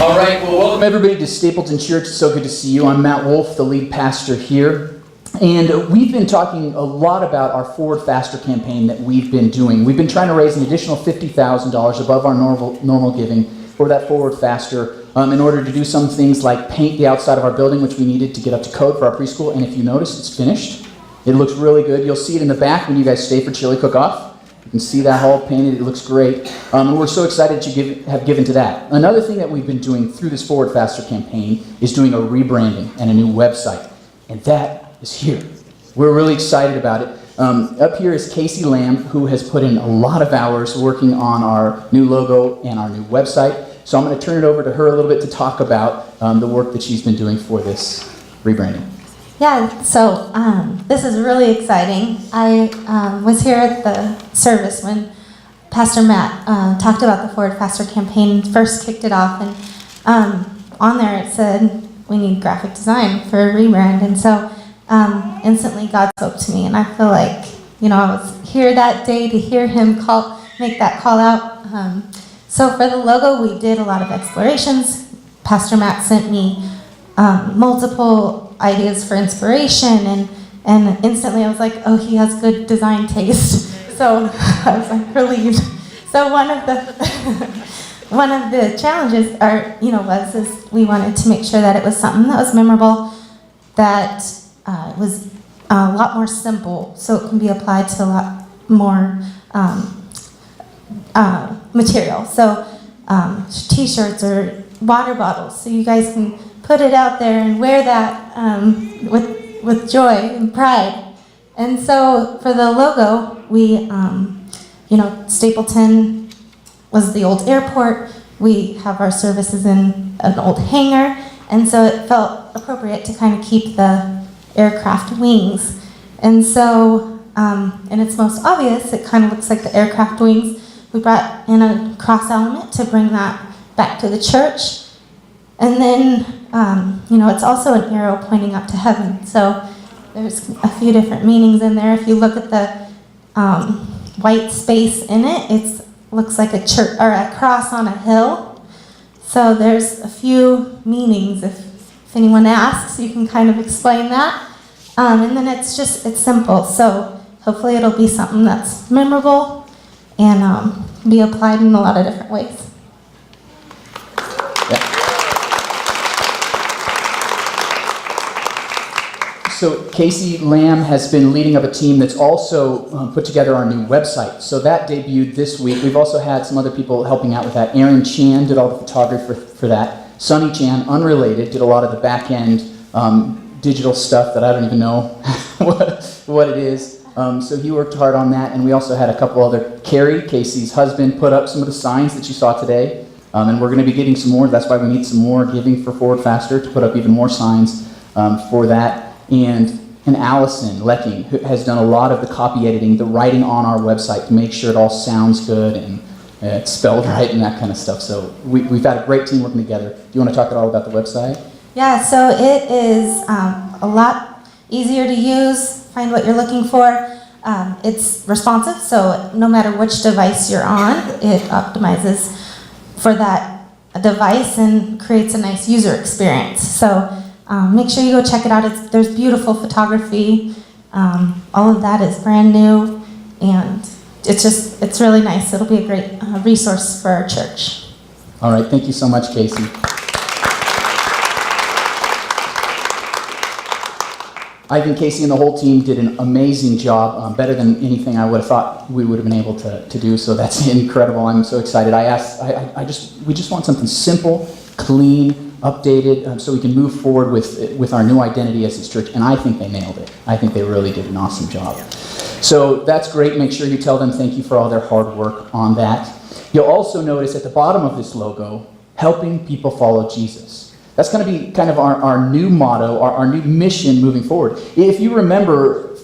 All right, well, welcome everybody to Stapleton Church. It's so good to see you. I'm Matt Wolf, the lead pastor here. And we've been talking a lot about our Forward Faster campaign that we've been doing. We've been trying to raise an additional $50,000 above our normal giving for that Forward Faster in order to do some things like paint the outside of our building, which we needed to get up to code for our preschool. And if you notice, it's finished. It looks really good. You'll see it in the back when you guys stay for chili cook-off. You can see that hall painted. It looks great. And we're so excited to have given to that. Another thing that we've been doing through this Forward Faster campaign is doing a rebranding and a new website. And that is here. We're really excited about it. Up here is Casey Lamb, who has put in a lot of hours working on our new logo and our new website. So I'm going to turn it over to her a little bit to talk about the work that she's been doing for this rebranding. Yeah, so this is really exciting. I was here at the service when Pastor Matt talked about the Forward Faster campaign, first kicked it off, and on there it said, we need graphic design for a rebrand, and so instantly God spoke to me, and I feel like, I was here that day to hear him make that call out. So for the logo, we did a lot of explorations. Pastor Matt sent me multiple ideas for inspiration, and instantly I was like, oh, he has good design taste. So I was like relieved. So one of the challenges was we wanted to make sure that it was something that was memorable, that was a lot more simple, so it can be applied to a lot more material. So t-shirts or water bottles, so you guys can put it out there and wear that with joy and pride. And so for the logo, we, Stapleton was the old airport. We have our services in an old hangar, and so it felt appropriate to kind of keep the aircraft wings. And so, in its most obvious, it kind of looks like the aircraft wings. We brought in a cross element to bring that back to the church. And then, it's also an arrow pointing up to heaven. So there's a few different meanings in there. If you look at the white space in it, it looks like a church or a cross on a hill. So there's a few meanings. If anyone asks, you can kind of explain that. And then it's simple. So hopefully it'll be something that's memorable and be applied in a lot of different ways. So Casey Lamb has been leading up a team that's also put together our new website. So that debuted this week. We've also had some other people helping out with that. Aaron Chan did all the photography for that. Sonny Chan, unrelated, did a lot of the back-end digital stuff that I don't even know what it is. So he worked hard on that. And we also had a couple other, Carrie, Casey's husband, put up some of the signs that you saw today. And we're going to be getting some more. That's why we need some more giving for Forward Faster to put up even more signs for that. And Allison Lecking, who has done a lot of the copy editing, the writing on our website to make sure it all sounds good and it's spelled right and that kind of stuff. So we've had a great team working together. Do you want to talk at all about the website? Yeah, so it is a lot easier to use, find what you're looking for. It's responsive, so no matter which device you're on, it optimizes for that device and creates a nice user experience. So make sure you go check it out. There's beautiful photography. All of that is brand new, and it's really nice. It'll be a great resource for our church. All right, thank you so much, Casey. I think Casey and the whole team did an amazing job, better than anything I would have thought we would have been able to do. So that's incredible. I'm so excited. We just want something simple, clean, updated, so we can move forward with our new identity as this church, and I think they nailed it. I think they really did an awesome job. So that's great. Make sure you tell them thank you for all their hard work on that. You'll also notice at the bottom of this logo, helping people follow Jesus. That's going to be kind of our new motto, our new mission moving forward. If you remember,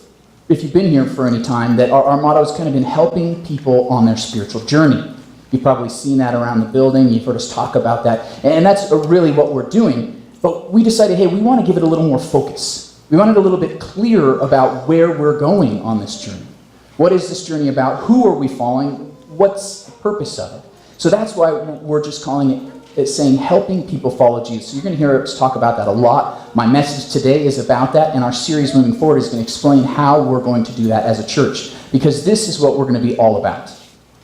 if you've been here for any time, that our motto has kind of been helping people on their spiritual journey. You've probably seen that around the building. You've heard us talk about that. And that's really what we're doing. But we decided, hey, we want to give it a little more focus. We want it a little bit clearer about where we're going on this journey. What is this journey about? Who are we following? What's the purpose of it? So that's why we're just calling it it's saying helping people follow Jesus. So you're going to hear us talk about that a lot. My message today is about that, and our series moving forward is going to explain how we're going to do that as a church, because this is what we're going to be all about,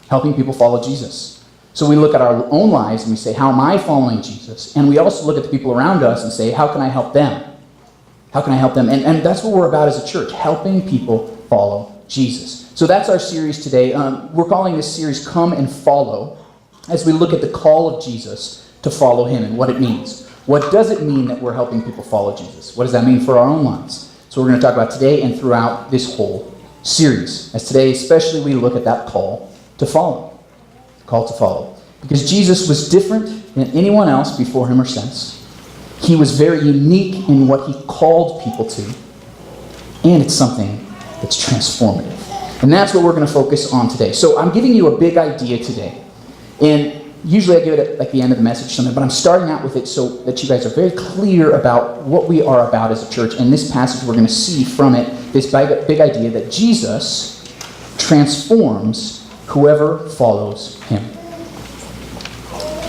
helping people follow Jesus. So we look at our own lives and we say, how am I following Jesus? And we also look at the people around us and say, how can I help them? How can I help them? And that's what we're about as a church, helping people follow Jesus. So that's our series today. We're calling this series Come and Follow, as we look at the call of Jesus to follow him and what it means. What does it mean that we're helping people follow Jesus? What does that mean for our own lives? So we're going to talk about today and throughout this whole series. As today, especially, we look at that call to follow. Call to follow. Because Jesus was different than anyone else before him or since. He was very unique in what he called people to. And it's something that's transformative. And that's what we're going to focus on today. So I'm giving you a big idea today. And usually I give it at like the end of the message or something, but I'm starting out with it so that you guys are very clear about what we are about as a church. And this passage, we're going to see from it this big idea that Jesus transforms whoever follows him.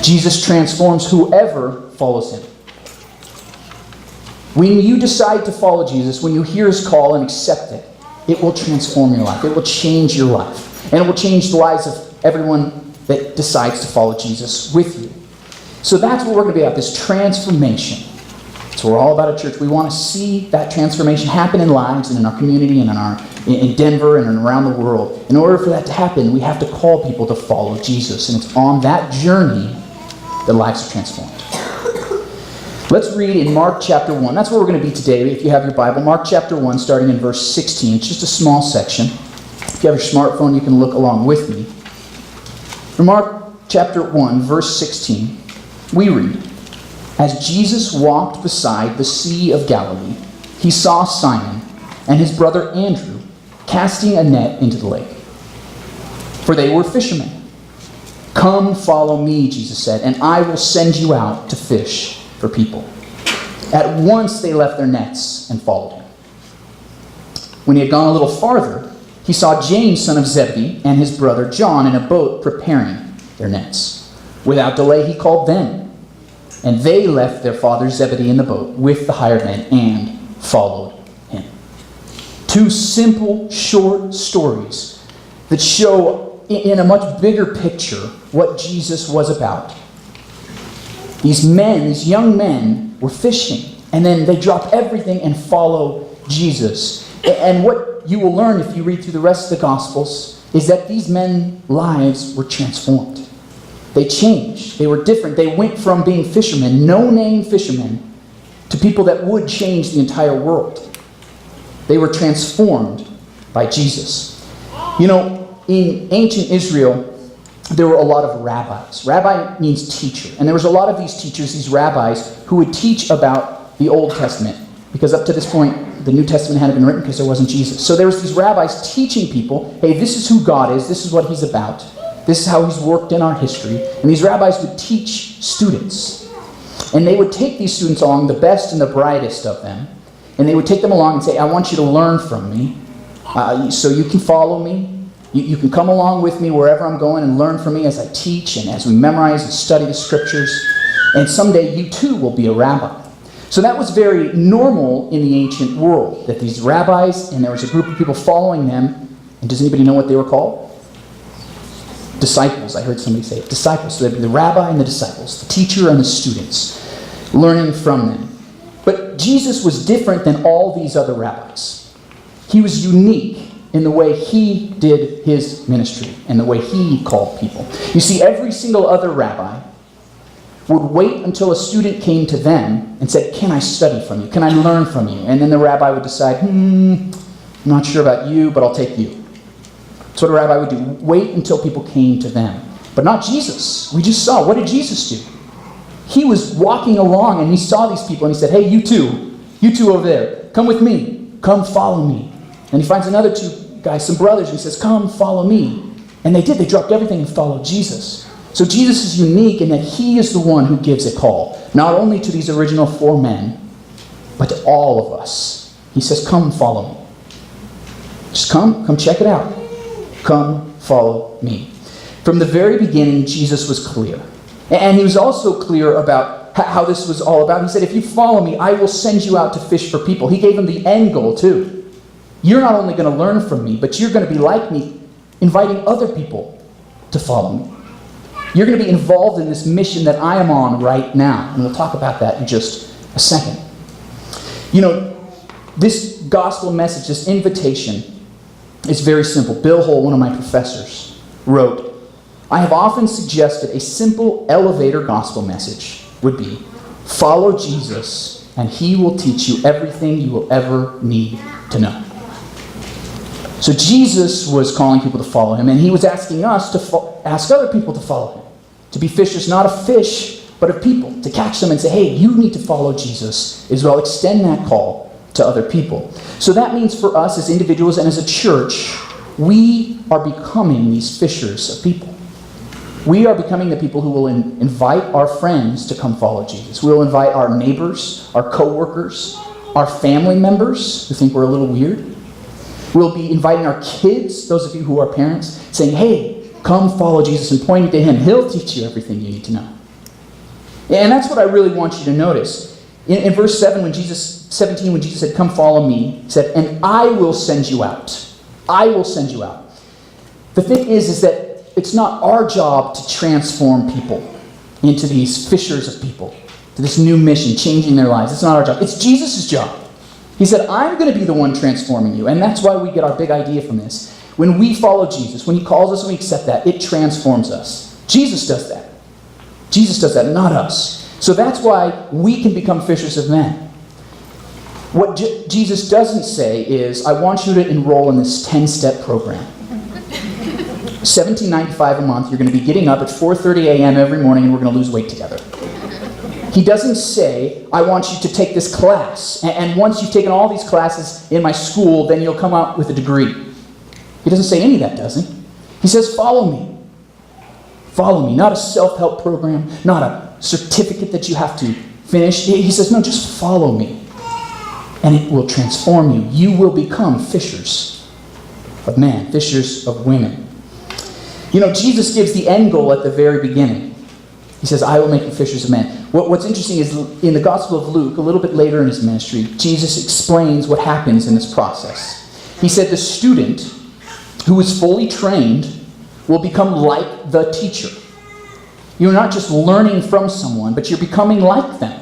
Jesus transforms whoever follows him. When you decide to follow Jesus, when you hear his call and accept it, it will transform your life. It will change your life. And it will change the lives of everyone that decides to follow Jesus with you. So that's what we're going to be about, this transformation. So we're all about a church. We want to see that transformation happen in lives and in our community and in Denver and around the world. In order for that to happen, we have to call people to follow Jesus. And it's on that journey that lives are transformed. Let's read in Mark chapter 1. That's where we're going to be today if you have your Bible. Mark chapter 1, starting in verse 16. It's just a small section. If you have your smartphone, you can look along with me. From Mark chapter 1, verse 16, we read, As Jesus walked beside the Sea of Galilee, he saw Simon and his brother Andrew casting a net into the lake, for they were fishermen. Come, follow me, Jesus said, and I will send you out to fish for people. At once they left their nets and followed him. When he had gone a little farther, he saw James, son of Zebedee, and his brother John in a boat preparing their nets. Without delay, he called them, and they left their father Zebedee in the boat with the hired men and followed him. Two simple, short stories that show in a much bigger picture what Jesus was about. These men, these young men, were fishing, and then they drop everything and follow Jesus. And what you will learn if you read through the rest of the Gospels is that these men's lives were transformed. They changed. They were different. They went from being fishermen, no-name fishermen, to people that would change the entire world. They were transformed by Jesus. You know, in ancient Israel, there were a lot of rabbis. Rabbi means teacher. And there was a lot of these teachers, these rabbis, who would teach about the Old Testament. Because up to this point, the New Testament hadn't been written because there wasn't Jesus. So there was these rabbis teaching people, hey, this is who God is. This is what he's about. This is how he's worked in our history. And these rabbis would teach students. And they would take these students along, the best and the brightest of them. And they would take them along and say, I want you to learn from me. So you can follow me. You can come along with me wherever I'm going and learn from me as I teach and as we memorize and study the scriptures. And someday you too will be a rabbi. So that was very normal in the ancient world, that these rabbis, and there was a group of people following them. And does anybody know what they were called? Disciples. I heard somebody say it. Disciples. So there'd be the rabbi and the disciples, the teacher and the students, learning from them. But Jesus was different than all these other rabbis. He was unique in the way he did his ministry and the way he called people. You see, every single other rabbi would wait until a student came to them and said, can I study from you? Can I learn from you? And then the rabbi would decide, I'm not sure about you, but I'll take you. That's what a rabbi would do. Wait until people came to them. But not Jesus. We just saw, what did Jesus do? He was walking along and he saw these people and he said, hey, you two over there, come with me. Come follow me. And he finds another two guys, some brothers, and he says, come follow me. And they did. They dropped everything and followed Jesus. So Jesus is unique in that he is the one who gives a call, not only to these original 4 men, but to all of us. He says, come follow me. Just come check it out. Come follow me. From the very beginning, Jesus was clear. And he was also clear about how this was all about. He said, if you follow me, I will send you out to fish for people. He gave them the end goal too. You're not only going to learn from me, but you're going to be like me, inviting other people to follow me. You're going to be involved in this mission that I am on right now. And we'll talk about that in just a second. You know, this gospel message, this invitation, is very simple. Bill Hull, one of my professors, wrote, I have often suggested a simple elevator gospel message would be, follow Jesus and he will teach you everything you will ever need to know. So Jesus was calling people to follow him, and he was asking us to ask other people to follow him. To be fishers, not of fish, but of people. To catch them and say, hey, you need to follow Jesus as well. Extend that call to other people. So that means for us as individuals and as a church, we are becoming these fishers of people. We are becoming the people who will invite our friends to come follow Jesus. We'll invite our neighbors, our co-workers, our family members who think we're a little weird. We'll be inviting our kids, those of you who are parents, saying, hey, come follow Jesus, and pointing to him. He'll teach you everything you need to know. And that's what I really want you to notice. In verse 17, when Jesus said, come follow me, he said, and I will send you out. I will send you out. The thing is that it's not our job to transform people into these fishers of people, to this new mission, changing their lives. It's not our job. It's Jesus' job. He said, I'm going to be the one transforming you. And that's why we get our big idea from this. When we follow Jesus, when he calls us and we accept that, it transforms us. Jesus does that. Jesus does that, not us. So that's why we can become fishers of men. What Jesus doesn't say is, I want you to enroll in this 10-step program. $17.95 a month, you're going to be getting up at 4:30 a.m. every morning and we're going to lose weight together. He doesn't say, I want you to take this class, and once you've taken all these classes in my school, then you'll come out with a degree. He doesn't say any of that, does he? He says, follow me. Follow me. Not a self-help program, not a certificate that you have to finish. He says, no, just follow me. And it will transform you. You will become fishers of men, fishers of women. You know, Jesus gives the end goal at the very beginning. He says, I will make you fishers of men. What's interesting is in the Gospel of Luke, a little bit later in his ministry, Jesus explains what happens in this process. He said the student who is fully trained will become like the teacher. You're not just learning from someone, but you're becoming like them.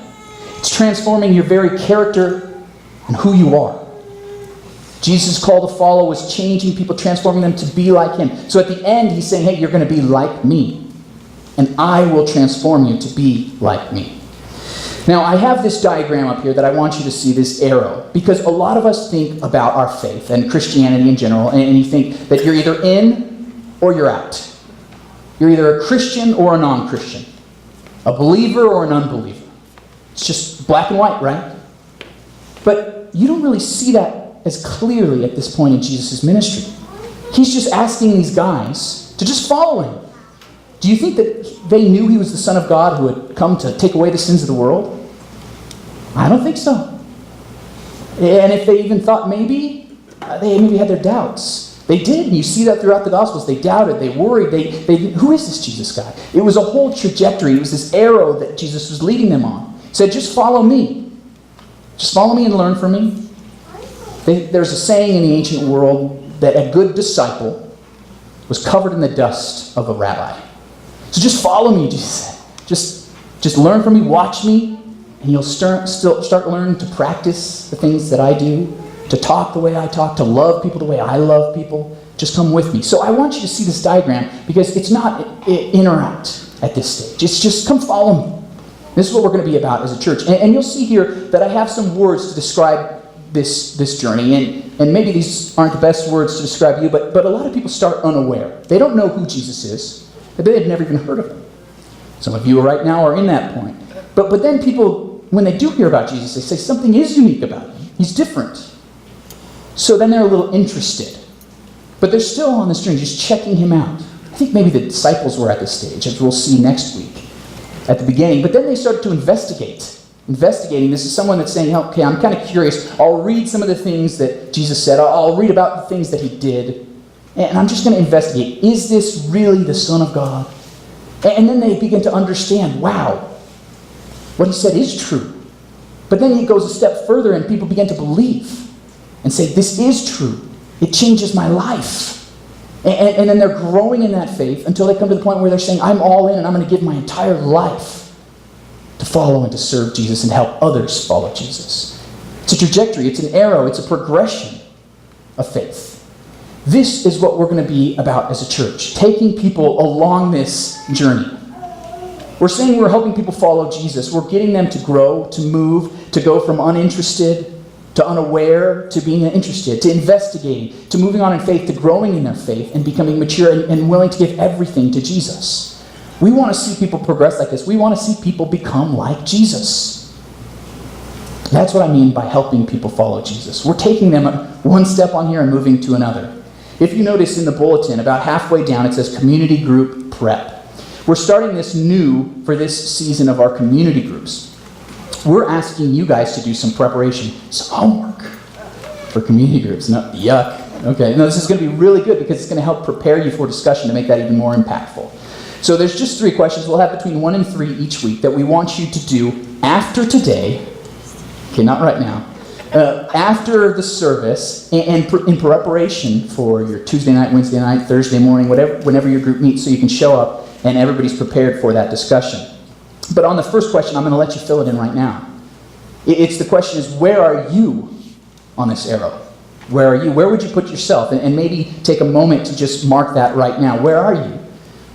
It's transforming your very character and who you are. Jesus' call to follow was changing people, transforming them to be like him. So at the end, he's saying, hey, you're going to be like me. And I will transform you to be like me. Now, I have this diagram up here that I want you to see, this arrow, because a lot of us think about our faith and Christianity in general, and you think that you're either in or you're out. You're either a Christian or a non-Christian, a believer or an unbeliever. It's just black and white, right? But you don't really see that as clearly at this point in Jesus' ministry. He's just asking these guys to just follow him. Do you think that they knew he was the Son of God who had come to take away the sins of the world? I don't think so. And if they even thought maybe, they maybe had their doubts. They did, and you see that throughout the Gospels. They doubted, they worried, who is this Jesus guy? It was a whole trajectory. It was this arrow that Jesus was leading them on. He said, just follow me. Just follow me and learn from me. There's a saying in the ancient world that a good disciple was covered in the dust of a rabbi. So just follow me, Jesus said. Just learn from me, watch me, and you'll start learning to practice the things that I do, to talk the way I talk, to love people the way I love people. Just come with me. So I want you to see this diagram because it's not in or out at this stage. It's just come follow me. This is what we're going to be about as a church. And you'll see here that I have some words to describe this journey. And maybe these aren't the best words to describe you, but a lot of people start unaware. They don't know who Jesus is. They had never even heard of him. Some of you right now are in that point. But then people, when they do hear about Jesus, they say something is unique about him. He's different. So then they're a little interested. But they're still on this journey, just checking him out. I think maybe the disciples were at this stage, as we'll see next week at the beginning. But then they started to investigate. Investigating, this is someone that's saying, okay, I'm kind of curious. I'll read some of the things that Jesus said. I'll read about the things that he did. And I'm just going to investigate. Is this really the Son of God? And then they begin to understand, wow, what he said is true. But then he goes a step further and people begin to believe and say, this is true. It changes my life. And then they're growing in that faith until they come to the point where they're saying, I'm all in and I'm going to give my entire life to follow and to serve Jesus and help others follow Jesus. It's a trajectory, it's an arrow, it's a progression of faith. This is what we're going to be about as a church, taking people along this journey. We're saying we're helping people follow Jesus. We're getting them to grow, to move, to go from uninterested to unaware, to being interested, to investigating, to moving on in faith, to growing in their faith and becoming mature and willing to give everything to Jesus. We want to see people progress like this. We want to see people become like Jesus. That's what I mean by helping people follow Jesus. We're taking them one step on here and moving to another. If you notice in the bulletin, about halfway down, it says Community Group Prep. We're starting this new for this season of our community groups. We're asking you guys to do some preparation, some homework for community groups. No, yuck. Okay, no, this is going to be really good because it's going to help prepare you for discussion to make that even more impactful. So there's just 3 questions. We'll have between 1 and 3 each week that we want you to do after today. Okay, not right now. After the service and in preparation for your Tuesday night, Wednesday night, Thursday morning, whenever your group meets, so you can show up and everybody's prepared for that discussion. But on the first question, I'm going to let you fill it in right now. It's the question is, where are you on this arrow? Where are you? Where would you put yourself? And maybe take a moment to just mark that right now. Where are you?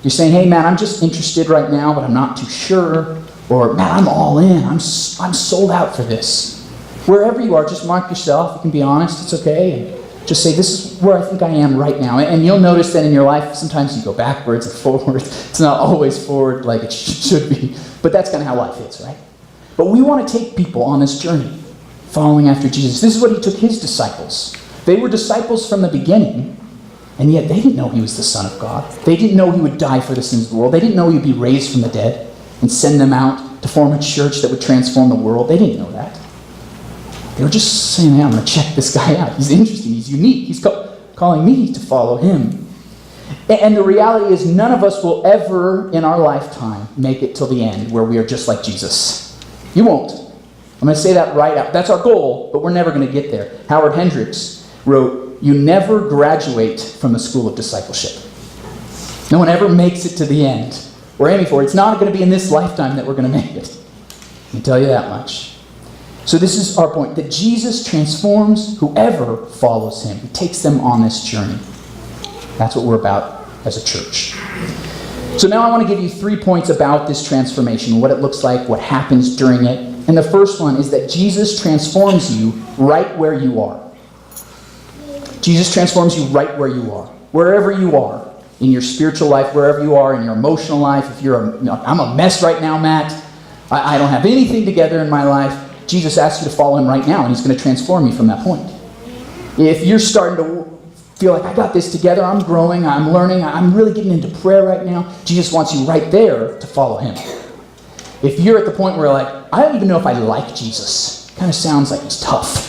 You're saying, hey, man, I'm just interested right now, but I'm not too sure. Or, man, I'm all in. I'm sold out for this. Wherever you are, just mark yourself. You can be honest. It's okay. And just say, this is where I think I am right now. And you'll notice that in your life, sometimes you go backwards and forwards. It's not always forward like it should be. But that's kind of how life is, right? But we want to take people on this journey, following after Jesus. This is what he took his disciples. They were disciples from the beginning, and yet they didn't know he was the Son of God. They didn't know he would die for the sins of the world. They didn't know he would be raised from the dead and send them out to form a church that would transform the world. They didn't know that. They were just saying, hey, I'm going to check this guy out. He's interesting. He's unique. He's calling me to follow him. And the reality is none of us will ever in our lifetime make it till the end where we are just like Jesus. You won't. I'm going to say that right out. That's our goal, but we're never going to get there. Howard Hendricks wrote, you never graduate from the school of discipleship. No one ever makes it to the end. We're aiming for it. It's not going to be in this lifetime that we're going to make it. I can tell you that much. So this is our point, that Jesus transforms whoever follows him. He takes them on this journey. That's what we're about as a church. So now I want to give you 3 points about this transformation, what it looks like, what happens during it. And the first one is that Jesus transforms you right where you are. Jesus transforms you right where you are. Wherever you are, in your spiritual life, wherever you are, in your emotional life. If I'm a mess right now, Matt. I don't have anything together in my life. Jesus asks you to follow him right now, and he's going to transform you from that point. If you're starting to feel like, I got this together, I'm growing, I'm learning, I'm really getting into prayer right now, Jesus wants you right there to follow him. If you're at the point where you're like, I don't even know if I like Jesus, kind of sounds like he's tough.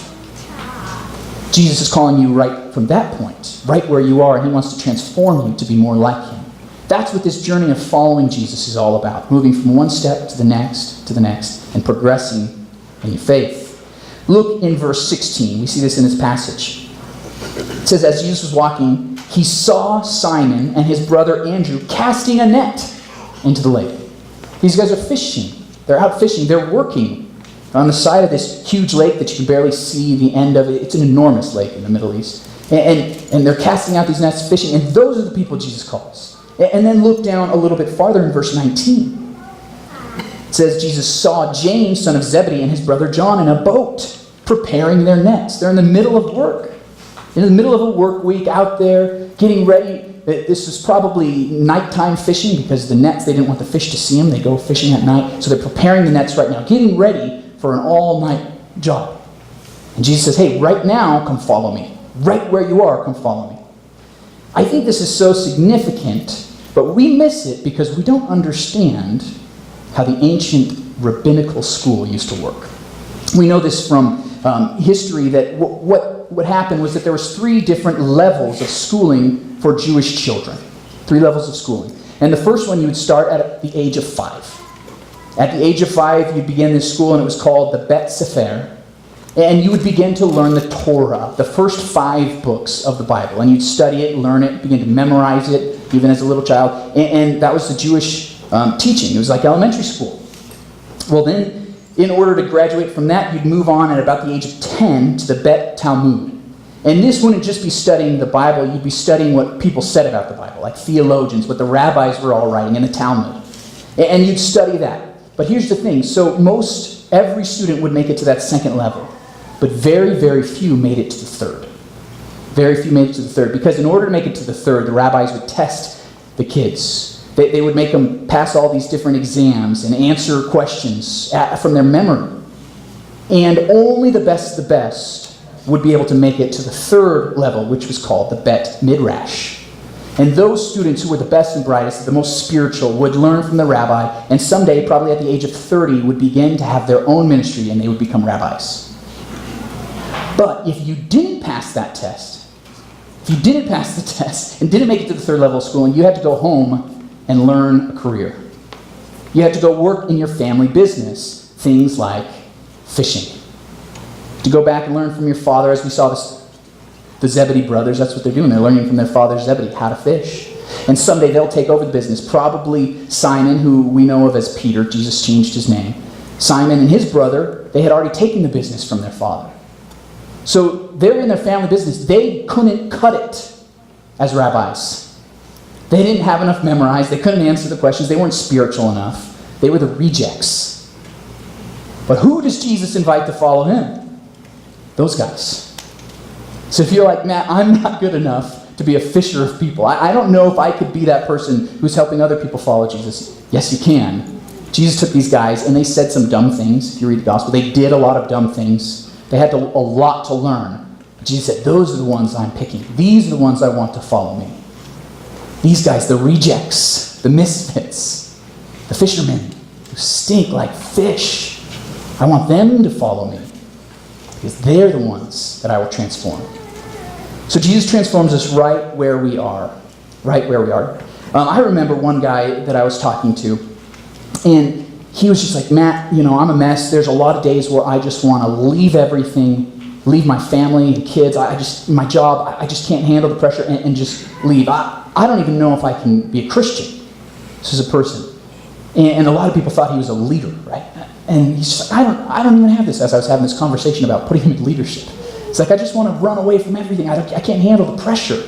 Jesus is calling you right from that point, right where you are, and he wants to transform you to be more like him. That's what this journey of following Jesus is all about, moving from one step to the next, and progressing in your faith. Look in verse 16. We see this in this passage. It says, as Jesus was walking, he saw Simon and his brother Andrew casting a net into the lake. These guys are fishing. They're out fishing. They're working on the side of this huge lake that you can barely see the end of it. It's an enormous lake in the Middle East. And they're casting out these nets, fishing. And those are the people Jesus calls. And then look down a little bit farther in verse 19. It says, Jesus saw James, son of Zebedee, and his brother John in a boat, preparing their nets. They're in the middle of work. In the middle of a work week out there, getting ready. This was probably nighttime fishing because the nets, they didn't want the fish to see them. They go fishing at night. So they're preparing the nets right now, getting ready for an all-night job. And Jesus says, hey, right now, come follow me. Right where you are, come follow me. I think this is so significant, but we miss it because we don't understand how the ancient rabbinical school used to work. We know this from history that what happened was that there was 3 different levels of schooling for Jewish children. 3 levels of schooling. And the first one you would start at the age of 5. At the age of 5, you'd begin this school, and it was called the Bet Sefer. And you would begin to learn the Torah, the first 5 books of the Bible. And you'd study it, learn it, begin to memorize it, even as a little child. And that was the Jewish teaching. It was like elementary school. Well, then, in order to graduate from that, you'd move on at about the age of 10 to the Bet Talmud. And this wouldn't just be studying the Bible, you'd be studying what people said about the Bible, like theologians, what the rabbis were all writing in the Talmud. And you'd study that. But here's the thing. So every student would make it to that second level. But very, very few made it to the third. Very few made it to the third. Because in order to make it to the third, the rabbis would test the kids. They would make them pass all these different exams and answer questions from their memory. And only the best would be able to make it to the third level, which was called the Bet Midrash. And those students who were the best and brightest, the most spiritual, would learn from the rabbi, and someday, probably at the age of 30, would begin to have their own ministry, and they would become rabbis. But if you didn't pass that test, and didn't make it to the third level of schooling, you had to go home and learn a career. You had to go work in your family business, things like fishing. To go back and learn from your father, as we saw the Zebedee brothers, that's what they're doing. They're learning from their father Zebedee how to fish. And someday they'll take over the business. Probably Simon, who we know of as Peter. Jesus changed his name. Simon and his brother, they had already taken the business from their father. So they're in their family business. They couldn't cut it as rabbis. They didn't have enough memorized. They couldn't answer the questions. They weren't spiritual enough. They were the rejects. But who does Jesus invite to follow him? Those guys. So if you're like, Matt, I'm not good enough to be a fisher of people. I don't know if I could be that person who's helping other people follow Jesus. Yes, you can. Jesus took these guys and they said some dumb things. If you read the gospel, they did a lot of dumb things. They had a lot to learn. But Jesus said, those are the ones I'm picking. These are the ones I want to follow me. These guys, the rejects, the misfits, the fishermen who stink like fish. I want them to follow me. Because they're the ones that I will transform. So Jesus transforms us right where we are. Right where we are. I remember one guy that I was talking to, and he was just like, Matt, I'm a mess. There's a lot of days where I just want to leave everything, leave my family and kids, my job, I just can't handle the pressure and just leave. I don't even know if I can be a Christian. This is a person. And a lot of people thought he was a leader, right? And he's just like, I don't even have this, as I was having this conversation about putting him in leadership. It's like, I just want to run away from everything. I can't handle the pressure.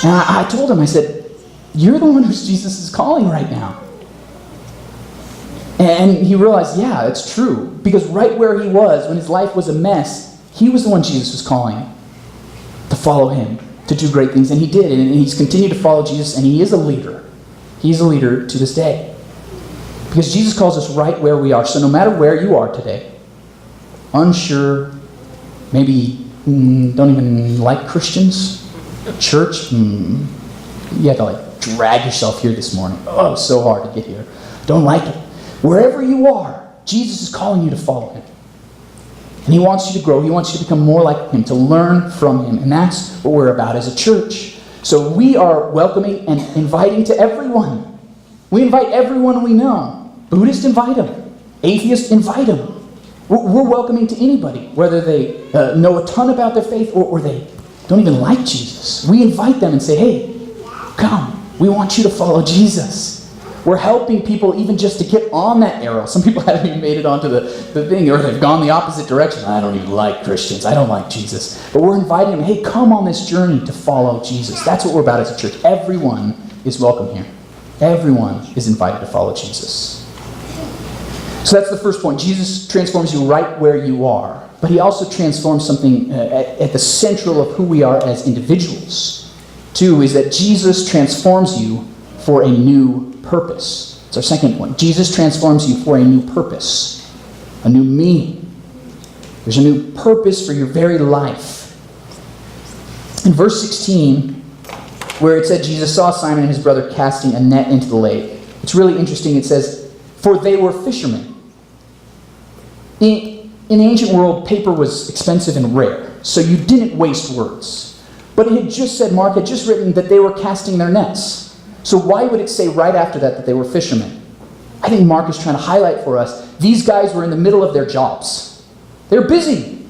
And I told him, I said, you're the one who Jesus is calling right now. And he realized, yeah, it's true. Because right where he was, when his life was a mess, he was the one Jesus was calling to follow him, to do great things. And he did. And he's continued to follow Jesus, and he is a leader. He's a leader to this day. Because Jesus calls us right where we are. So no matter where you are today, unsure, maybe don't even like Christians, church, you had to drag yourself here this morning. Oh, it's so hard to get here. Don't like it. Wherever you are, Jesus is calling you to follow him. And he wants you to grow. He wants you to become more like him, to learn from him. And that's what we're about as a church. So we are welcoming and inviting to everyone. We invite everyone we know. Buddhists, invite them. Atheists, invite them. We're welcoming to anybody, whether they know a ton about their faith or they don't even like Jesus. We invite them and say, hey, come. We want you to follow Jesus. We're helping people even just to get on that arrow. Some people haven't even made it onto the thing, or they've gone the opposite direction. I don't even like Christians. I don't like Jesus. But we're inviting them, hey, come on this journey to follow Jesus. That's what we're about as a church. Everyone is welcome here. Everyone is invited to follow Jesus. So that's the first point. Jesus transforms you right where you are. But he also transforms something at the central of who we are as individuals. Two is that Jesus transforms you for a new purpose. It's our second point. Jesus transforms you for a new purpose, a new meaning. There's a new purpose for your very life. In verse 16, where it said Jesus saw Simon and his brother casting a net into the lake, it's really interesting. It says, for they were fishermen. In the ancient world, paper was expensive and rare, so you didn't waste words. But it had just said, Mark had just written that they were casting their nets. So why would it say right after that they were fishermen? I think Mark is trying to highlight for us, these guys were in the middle of their jobs. They were busy.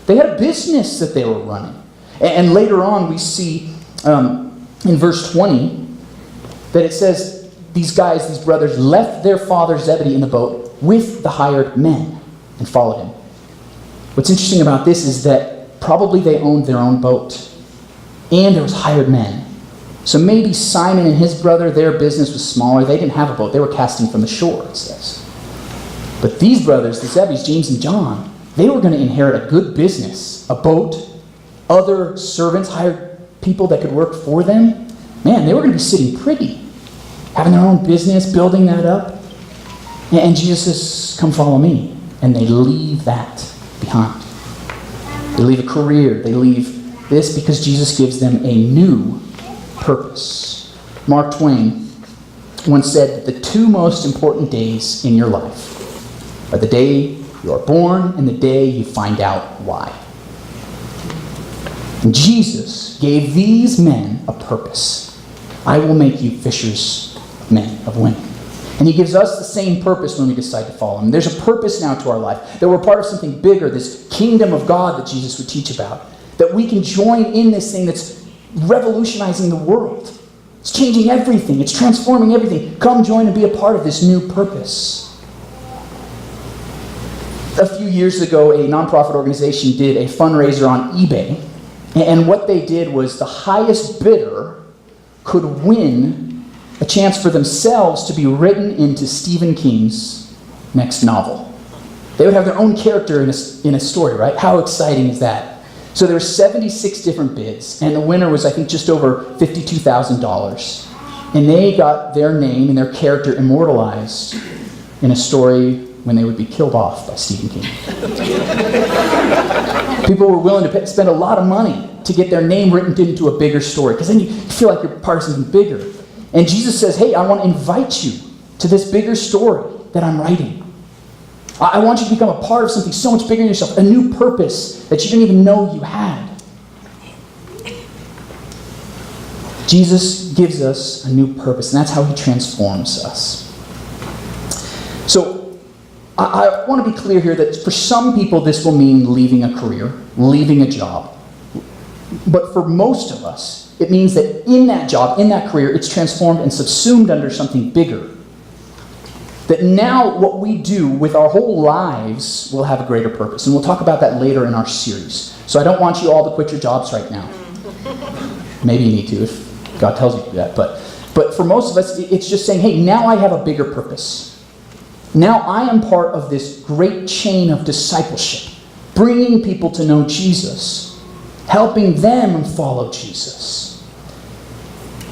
They had a business that they were running. And later on we see in verse 20 that it says these guys, these brothers, left their father Zebedee in the boat with the hired men and followed him. What's interesting about this is that probably they owned their own boat and there was hired men. So maybe Simon and his brother, their business was smaller. They didn't have a boat. They were casting from the shore, it says. But these brothers, the Zebedees, James and John, they were going to inherit a good business, a boat, other servants, hired people that could work for them. Man, they were going to be sitting pretty, having their own business, building that up. And Jesus says, come follow me. And they leave that behind. They leave a career. They leave this because Jesus gives them a new purpose. Mark Twain once said that the two most important days in your life are the day you are born and the day you find out why. And Jesus gave these men a purpose. I will make you fishers of men, of women. And he gives us the same purpose when we decide to follow him. There's a purpose now to our life, that we're part of something bigger, this kingdom of God that Jesus would teach about, that we can join in this thing that's revolutionizing the world. It's changing everything. It's transforming everything. Come join and be a part of this new purpose. A few years ago, a nonprofit organization did a fundraiser on eBay. And what they did was the highest bidder could win a chance for themselves to be written into Stephen King's next novel. They would have their own character in a story, right? How exciting is that? So there were 76 different bids, and the winner was, I think, just over $52,000. And they got their name and their character immortalized in a story when they would be killed off by Stephen King. People were willing to spend a lot of money to get their name written into a bigger story, because then you feel like you're part of something bigger. And Jesus says, hey, I want to invite you to this bigger story that I'm writing. I want you to become a part of something so much bigger than yourself, a new purpose that you didn't even know you had. Jesus gives us a new purpose, and that's how he transforms us. So, I want to be clear here that for some people this will mean leaving a career, leaving a job. But for most of us, it means that in that job, in that career, it's transformed and subsumed under something bigger. That now what we do with our whole lives will have a greater purpose. And we'll talk about that later in our series. So I don't want you all to quit your jobs right now. Maybe you need to if God tells you to do that. But for most of us, it's just saying, hey, now I have a bigger purpose. Now I am part of this great chain of discipleship, bringing people to know Jesus, helping them follow Jesus.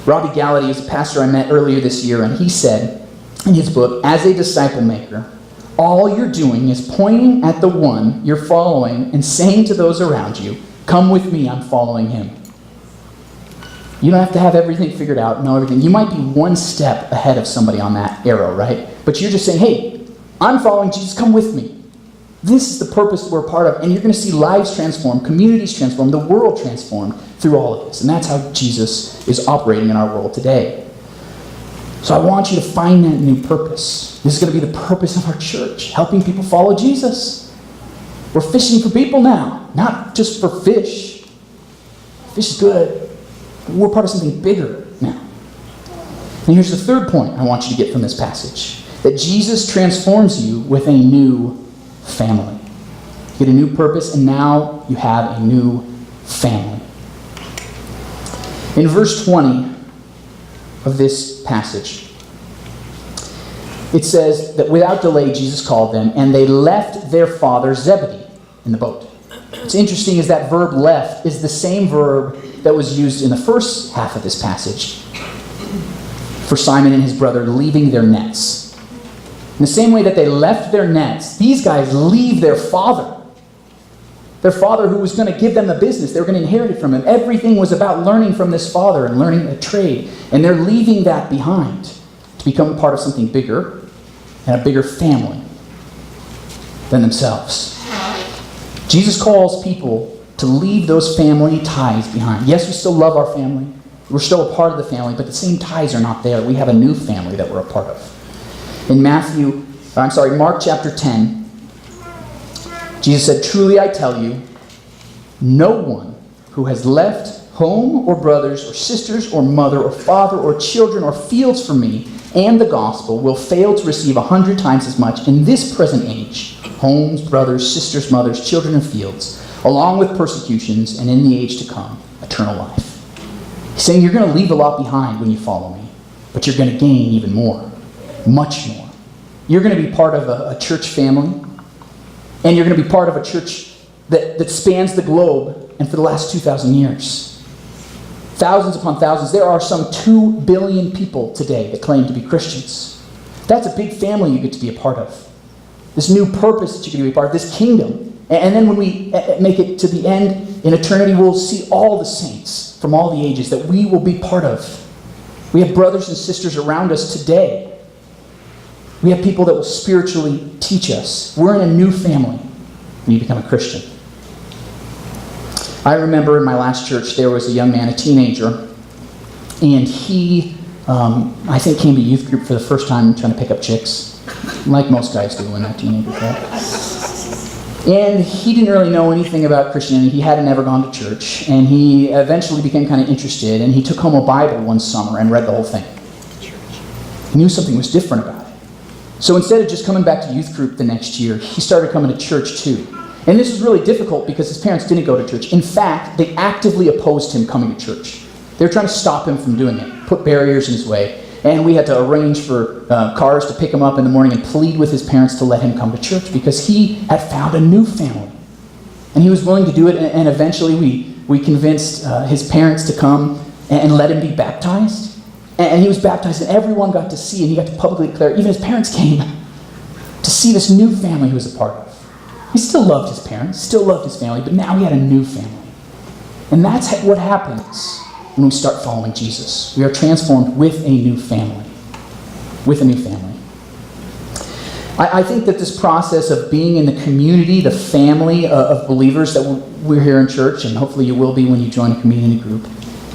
Robbie Gallaty is a pastor I met earlier this year, and he said in his book, as a disciple maker, all you're doing is pointing at the one you're following and saying to those around you, come with me, I'm following him. You don't have to have everything figured out, know everything. You might be one step ahead of somebody on that arrow, right? But you're just saying, hey, I'm following Jesus, come with me. This is the purpose we're part of, and you're going to see lives transformed, communities transformed, the world transformed through all of this. And that's how Jesus is operating in our world today. So I want you to find that new purpose. This is going to be the purpose of our church, helping people follow Jesus. We're fishing for people now, not just for fish. Fish is good. We're part of something bigger now. And here's the third point I want you to get from this passage. That Jesus transforms you with a new family. You get a new purpose, and now you have a new family. In verse 20 of this passage, it says that without delay Jesus called them, and they left their father Zebedee in the boat. What's interesting is that verb left is the same verb that was used in the first half of this passage for Simon and his brother leaving their nets. In the same way that they left their nets, these guys leave their father. Their father who was going to give them the business. They were going to inherit it from him. Everything was about learning from this father and learning a trade. And they're leaving that behind to become part of something bigger and a bigger family than themselves. Jesus calls people to leave those family ties behind. Yes, we still love our family. We're still a part of the family, but the same ties are not there. We have a new family that we're a part of. In Mark chapter 10, Jesus said, "Truly I tell you, no one who has left home or brothers or sisters or mother or father or children or fields for me and the gospel will fail to receive 100 times as much in this present age, homes, brothers, sisters, mothers, children, and fields, along with persecutions, and in the age to come, eternal life." He's saying you're going to leave a lot behind when you follow me, but you're going to gain even more, much more. You're going to be part of a church family, and you're going to be part of a church that spans the globe and for the last 2,000 years. Thousands upon thousands. There are some 2 billion people today that claim to be Christians. That's a big family you get to be a part of. This new purpose that you get to be a part of, this kingdom. And then when we make it to the end, in eternity, we'll see all the saints from all the ages that we will be part of. We have brothers and sisters around us today. We have people that will spiritually teach us. We're in a new family when you become a Christian. I remember in my last church, there was a young man, a teenager, and he, I think, came to youth group for the first time trying to pick up chicks, like most guys do when they're teenagers, right? And he didn't really know anything about Christianity. He hadn't ever gone to church, and he eventually became kind of interested, and he took home a Bible one summer and read the whole thing. He knew something was different about it. So instead of just coming back to youth group the next year, he started coming to church too. And this was really difficult because his parents didn't go to church. In fact, they actively opposed him coming to church. They were trying to stop him from doing it, put barriers in his way. And we had to arrange for cars to pick him up in the morning and plead with his parents to let him come to church because he had found a new family. And he was willing to do it, and eventually we convinced his parents to come and let him be baptized. And he was baptized, and everyone got to see, and he got to publicly declare, even his parents came to see this new family he was a part of. He still loved his parents, still loved his family, but now he had a new family. And that's what happens when we start following Jesus. We are transformed with a new family. With a new family. I think that this process of being in the community, the family of believers that we're here in church, and hopefully you will be when you join a community group,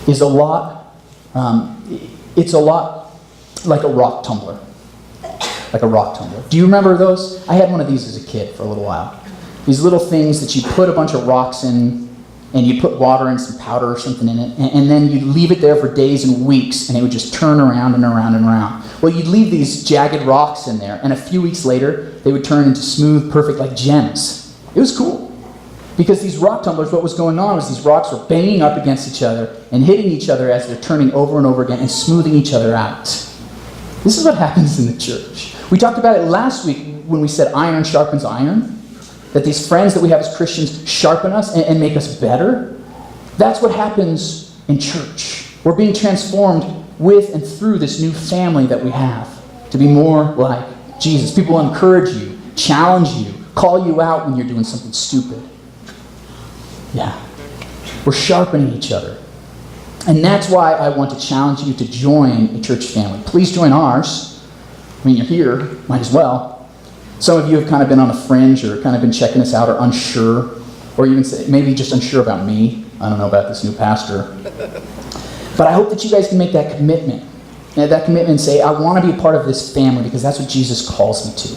is a lot, it's a lot like a rock tumbler. Like a rock tumbler. Do you remember those? I had one of these as a kid for a little while. These little things that you put a bunch of rocks in, and you put water and some powder or something in it, and then you'd leave it there for days and weeks, and it would just turn around and around and around. Well, you'd leave these jagged rocks in there, and a few weeks later, they would turn into smooth, perfect, like gems. It was cool. Because these rock tumblers, what was going on was these rocks were banging up against each other and hitting each other as they're turning over and over again and smoothing each other out. This is what happens in the church. We talked about it last week when we said iron sharpens iron. That these friends that we have as Christians sharpen us and make us better. That's what happens in church. We're being transformed with and through this new family that we have to be more like Jesus. People will encourage you, challenge you, call you out when you're doing something stupid. Yeah. We're sharpening each other. And that's why I want to challenge you to join a church family. Please join ours. I mean, you're here, might as well. Some of you have kind of been on the fringe or kind of been checking us out or unsure, or even maybe just unsure about me. I don't know about this new pastor. But I hope that you guys can make that commitment. And say, I want to be a part of this family because that's what Jesus calls me to.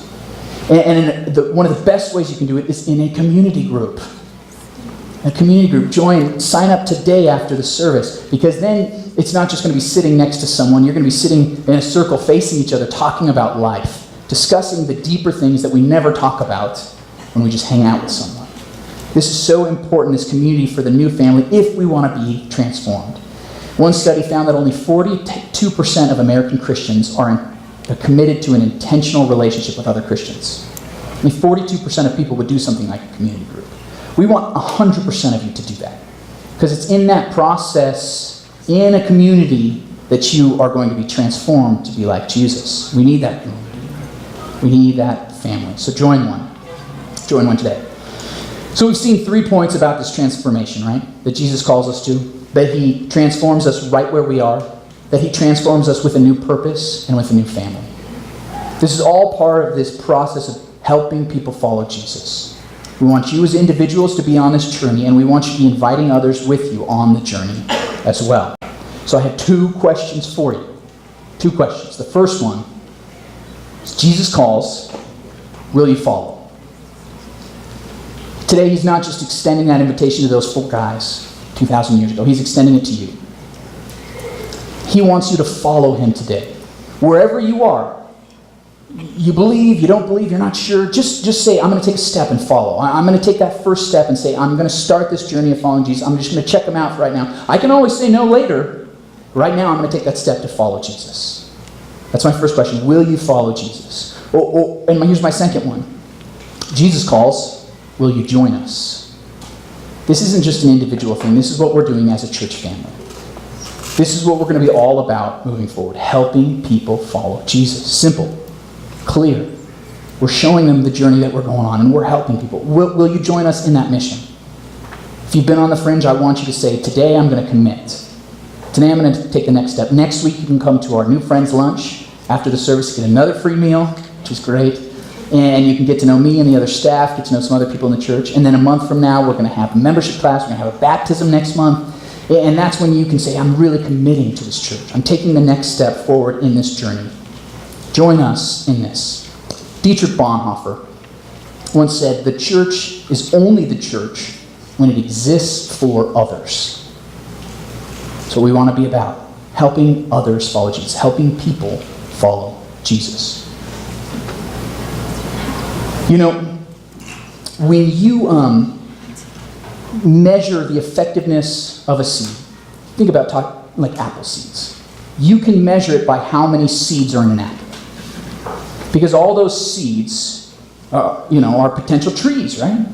And one of the best ways you can do it is in a community group. A community group. Join, sign up today after the service, because then it's not just going to be sitting next to someone. You're going to be sitting in a circle facing each other, talking about life. Discussing the deeper things that we never talk about when we just hang out with someone. This is so important, this community for the new family, if we want to be transformed. One study found that only 42% of American Christians are committed to an intentional relationship with other Christians. Only 42% of people would do something like a community group. We want 100% of you to do that. Because it's in that process, in a community, that you are going to be transformed to be like Jesus. We need that community. We need that family. So join one. Join one today. So we've seen 3 points about this transformation, right? That Jesus calls us to. That he transforms us right where we are. That he transforms us with a new purpose and with a new family. This is all part of this process of helping people follow Jesus. We want you as individuals to be on this journey, and we want you to be inviting others with you on the journey as well. So I have two questions for you. Two questions. The first one is, Jesus calls, will you follow? Today, he's not just extending that invitation to those 4 guys 2,000 years ago. He's extending it to you. He wants you to follow him today. Wherever you are, you believe, you don't believe, you're not sure, just say, I'm going to take a step and follow. I'm going to take that first step and say, I'm going to start this journey of following Jesus. I'm just going to check him out for right now. I can always say no later. Right now, I'm going to take that step to follow Jesus. That's my first question. Will you follow Jesus? And here's my second one. Jesus calls, will you join us? This isn't just an individual thing. This is what we're doing as a church family. This is what we're going to be all about moving forward. Helping people follow Jesus. Simple. Clear. We're showing them the journey that we're going on, and we're helping people. Will you join us in that mission? If you've been on the fringe, I want you to say, today I'm going to commit. Today I'm going to take the next step. Next week you can come to our new friends lunch. After the service, get another free meal, which is great. And you can get to know me and the other staff, get to know some other people in the church. And then a month from now, we're going to have a membership class. We're going to have a baptism next month. And that's when you can say, I'm really committing to this church. I'm taking the next step forward in this journey. Join us in this. Dietrich Bonhoeffer once said, the church is only the church when it exists for others. That's what we want to be about. Helping others follow Jesus. Helping people follow Jesus. You know, when you measure the effectiveness of a seed, think about like apple seeds. You can measure it by how many seeds are in an apple. Because all those seeds, are potential trees, right?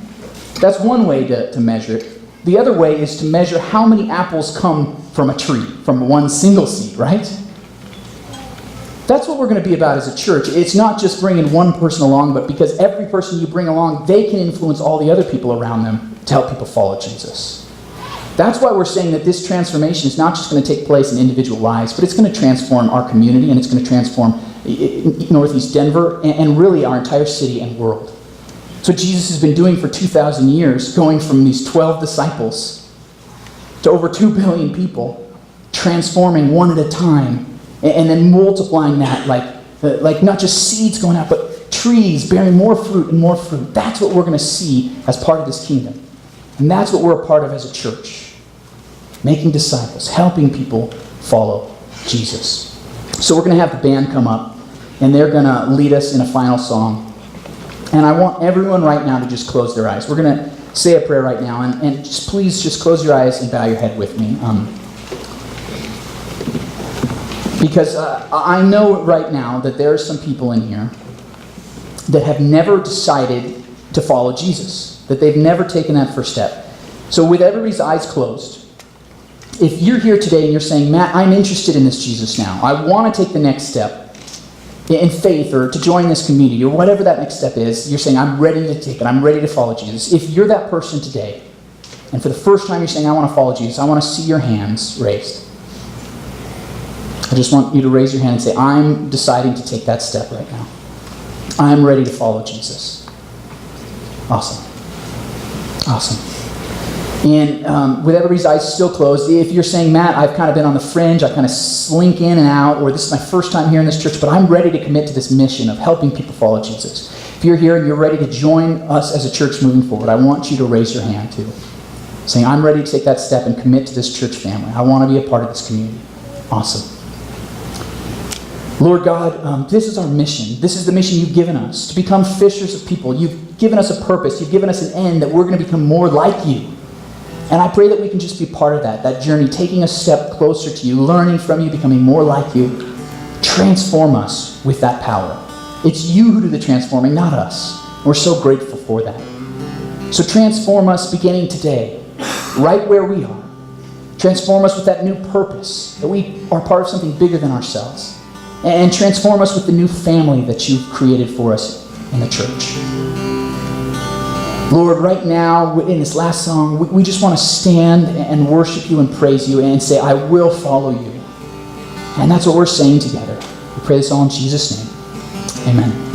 That's one way to measure it. The other way is to measure how many apples come from a tree, from one single seed, right? That's what we're going to be about as a church. It's not just bringing one person along, but because every person you bring along, they can influence all the other people around them to help people follow Jesus. That's why we're saying that this transformation is not just going to take place in individual lives, but it's going to transform our community, and it's going to transform Northeast Denver, and really our entire city and world. It's what Jesus has been doing for 2,000 years, going from these 12 disciples to over 2 billion people, transforming one at a time, and then multiplying that like not just seeds going out, but trees bearing more fruit and more fruit. That's what we're going to see as part of this kingdom. And that's what we're a part of as a church. Making disciples, helping people follow Jesus. So we're going to have the band come up, and they're going to lead us in a final song. And I want everyone right now to just close their eyes. We're going to say a prayer right now, and just please just close your eyes and bow your head with me. Because I know right now that there are some people in here that have never decided to follow Jesus, that they've never taken that first step. So with everybody's eyes closed, if you're here today and you're saying, Matt, I'm interested in this Jesus now. I want to take the next step in faith or to join this community or whatever that next step is. You're saying, I'm ready to take it. I'm ready to follow Jesus. If you're that person today, and for the first time you're saying, I want to follow Jesus, I want to see your hands raised. I just want you to raise your hand and say, I'm deciding to take that step right now. I'm ready to follow Jesus. Awesome. Awesome. And with everybody's eyes still closed, if you're saying, Matt, I've kind of been on the fringe, I kind of slink in and out, or this is my first time here in this church, but I'm ready to commit to this mission of helping people follow Jesus. If you're here and you're ready to join us as a church moving forward, I want you to raise your hand too. Saying, I'm ready to take that step and commit to this church family. I want to be a part of this community. Awesome. Lord God, this is our mission. This is the mission you've given us, to become fishers of people. You've given us a purpose. You've given us an end that we're going to become more like you. And I pray that we can just be part of that journey, taking a step closer to you, learning from you, becoming more like you. Transform us with that power. It's you who do the transforming, not us. We're so grateful for that. So transform us beginning today, right where we are. Transform us with that new purpose, that we are part of something bigger than ourselves. And transform us with the new family that you've created for us in the church. Lord, right now, in this last song, we just want to stand and worship you and praise you and say, I will follow you. And that's what we're saying together. We pray this all in Jesus' name. Amen.